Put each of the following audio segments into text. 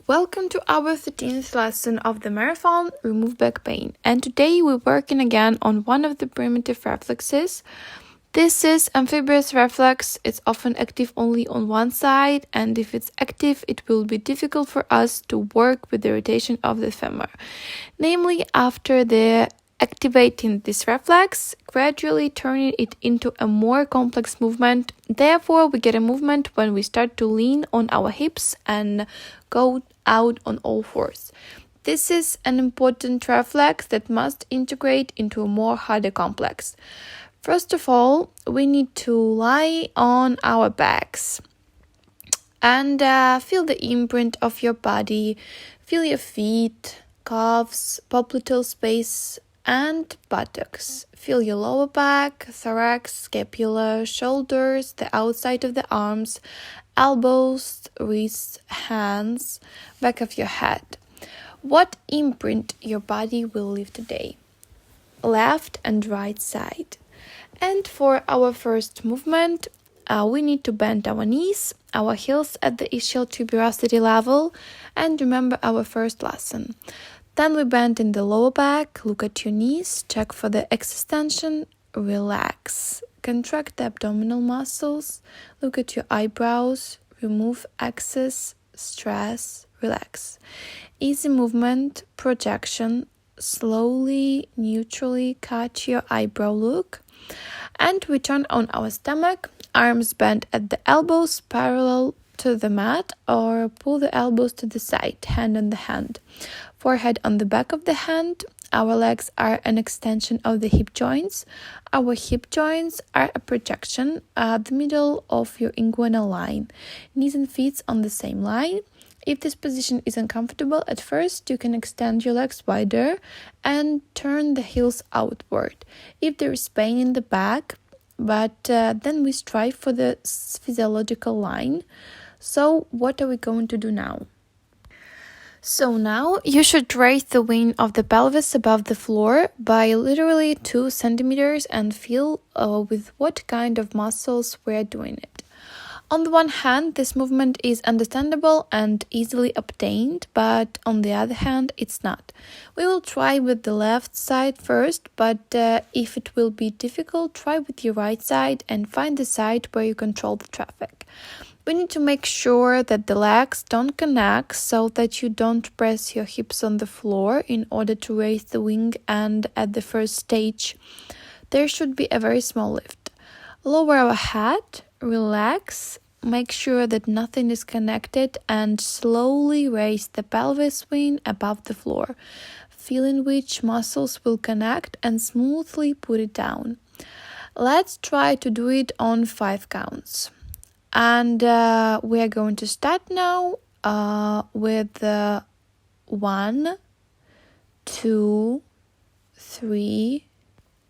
Welcome to our 13th lesson of the marathon, Remove Back Pain. And today we're working again on one of the primitive reflexes. This is Amphibious Reflex. It's often active only on one side, and if it's active, it will be difficult for us to work with the rotation of the femur. Namely, after the activating this reflex, gradually turning it into a more complex movement. Therefore, we get a movement when we start to lean on our hips and go out on all fours. This is an important reflex that must integrate into a more harder complex. First of all, we need to lie on our backs and feel the imprint of your body. Feel your feet, calves, popliteal space, and buttocks. Feel your lower back, thorax, scapula, shoulders, the outside of the arms, elbows, wrists, hands, back of your head. What imprint your body will leave today? Left and right side. And for our first movement, we need to bend our knees, our heels at the ischial tuberosity level, and remember our first lesson. Then we bend in the lower back, look at your knees, check for the extension, relax. Contract the abdominal muscles, look at your eyebrows, remove excess, stress, relax. Easy movement, projection, slowly, neutrally catch your eyebrow look. And we turn on our stomach, arms bent at the elbows parallel to the mat, or pull the elbows to the side, hand on the hand. Forehead on the back of the hand. Our legs are an extension of the hip joints. Our hip joints are a projection at the middle of your inguinal line. Knees and feet on the same line. If this position is uncomfortable at first, you can extend your legs wider and turn the heels outward. If there is pain in the back, but then we strive for the physiological line. So what are we going to do now? So now you should raise the wing of the pelvis above the floor by literally 2 centimeters and feel with what kind of muscles we're doing it. On the one hand, this movement is understandable and easily obtained, but on the other hand, it's not. We will try with the left side first, but if it will be difficult, try with your right side and find the side where you control the traffic. We need to make sure that the legs don't connect so that you don't press your hips on the floor in order to raise the wing, and at the first stage, there should be a very small lift. Lower our head, relax, make sure that nothing is connected, and slowly raise the pelvis wing above the floor, feeling which muscles will connect and smoothly put it down. Let's try to do it on 5 counts. And we are going to start now with 1, 2, 3.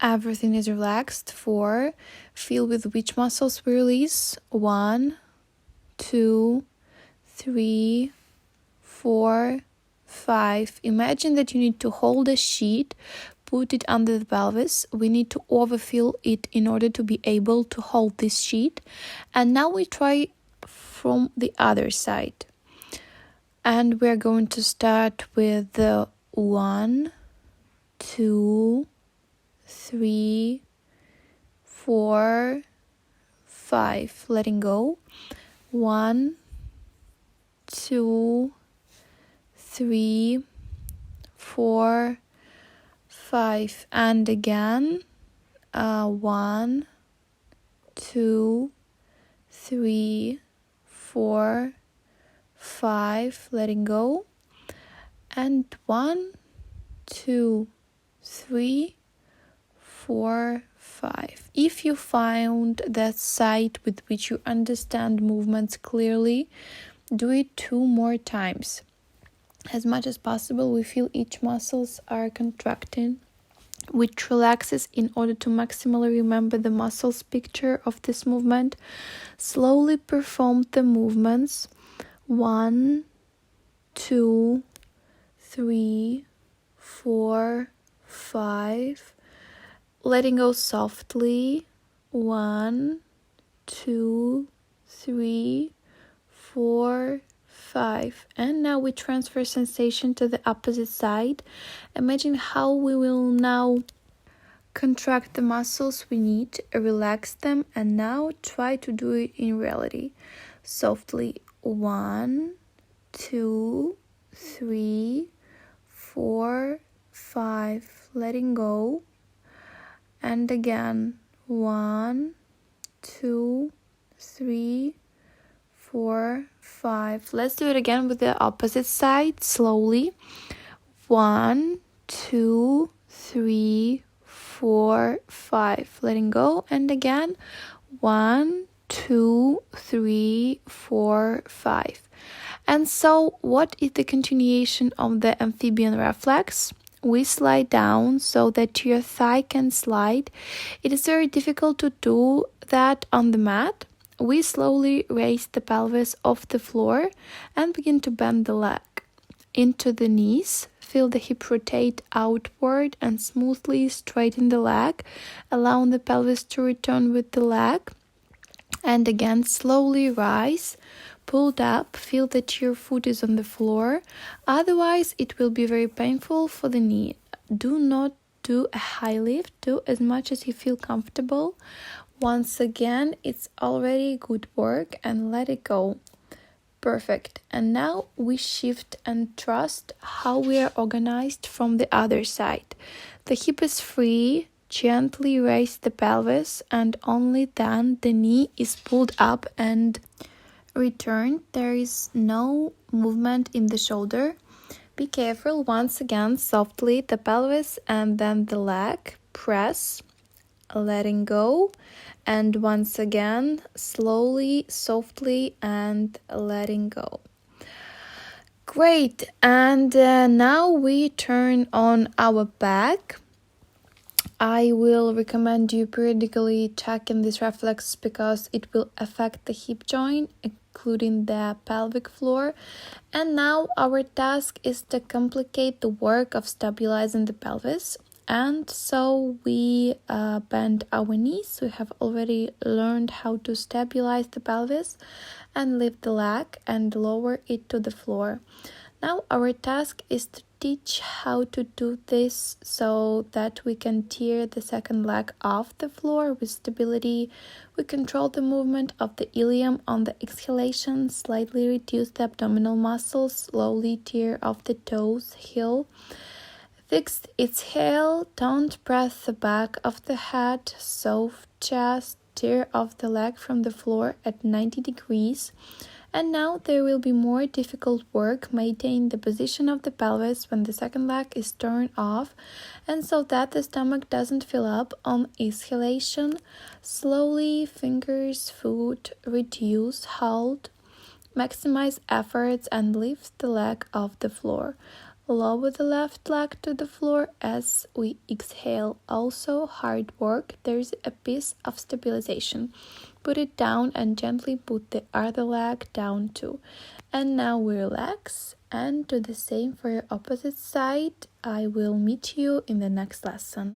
Everything is relaxed. 4. Feel with which muscles we release. 1, 2, 3, 4, 5. Imagine that you need to hold a sheet, put it under the pelvis. We need to overfill it in order to be able to hold this sheet. And now we try from the other side. And we're going to start with 1, 2, 3, 4, 5. Letting go. 1, 2, 3, 4, 5. And again. 1, 2, 3, 4, 5. Letting go. And 1, 2, 3, 4, 5. If you found that side with which you understand movements clearly, do it 2 more times. As much as possible, we feel each muscles are contracting, which relaxes in order to maximally remember the muscles picture of this movement. Slowly perform the movements. 1, 2, 3, 4, 5. Letting go softly. 1, 2, 3, 4, 5. And now we transfer sensation to the opposite side. Imagine how we will now contract the muscles we need, relax them, and now try to do it in reality. Softly. 1, 2, 3, 4, 5. Letting go. And again. 1, 2, 3, 4, 5. Let's do it again with the opposite side slowly. 1, 2, 3, 4, 5. Letting go. And again. 1, 2, 3, 4, 5. And so what is the continuation of the amphibian reflex? We slide down so that your thigh can slide. It is very difficult to do that on the mat. We slowly raise the pelvis off the floor and begin to bend the leg into the knees. Feel the hip rotate outward and smoothly straighten the leg, allowing the pelvis to return with the leg. And again, slowly rise, pulled up, feel that your foot is on the floor. Otherwise, it will be very painful for the knee. Do not do a high lift. Do as much as you feel comfortable. Once again, it's already good work and let it go. Perfect. And now we shift and trust how we are organized from the other side. The hip is free. Gently raise the pelvis and only then the knee is pulled up and returned. There is no movement in the shoulder. Be careful. Once again, softly the pelvis and then the leg. Press, letting go. And once again, slowly, softly and letting go. Great. And now we turn on our back. I will recommend you periodically checking this reflex because it will affect the hip joint, including the pelvic floor. And now our task is to complicate the work of stabilizing the pelvis. And so we bend our knees. We have already learned how to stabilize the pelvis and lift the leg and lower it to the floor. Now our task is to teach how to do this so that we can tear the second leg off the floor with stability. We control the movement of the ilium on the exhalation, slightly reduce the abdominal muscles, slowly tear off the toes, heel. Fixed exhale, don't press the back of the head, soft chest, tear off the leg from the floor at 90 degrees. And now there will be more difficult work. Maintain the position of the pelvis when the second leg is turned off, and so that the stomach doesn't fill up on exhalation. Slowly, fingers, foot, reduce, hold, maximize efforts and lift the leg off the floor. Lower the left leg to the floor as we exhale. Also hard work. There's a piece of stabilization. Put it down and gently put the other leg down too. And now we relax and do the same for your opposite side. I will meet you in the next lesson.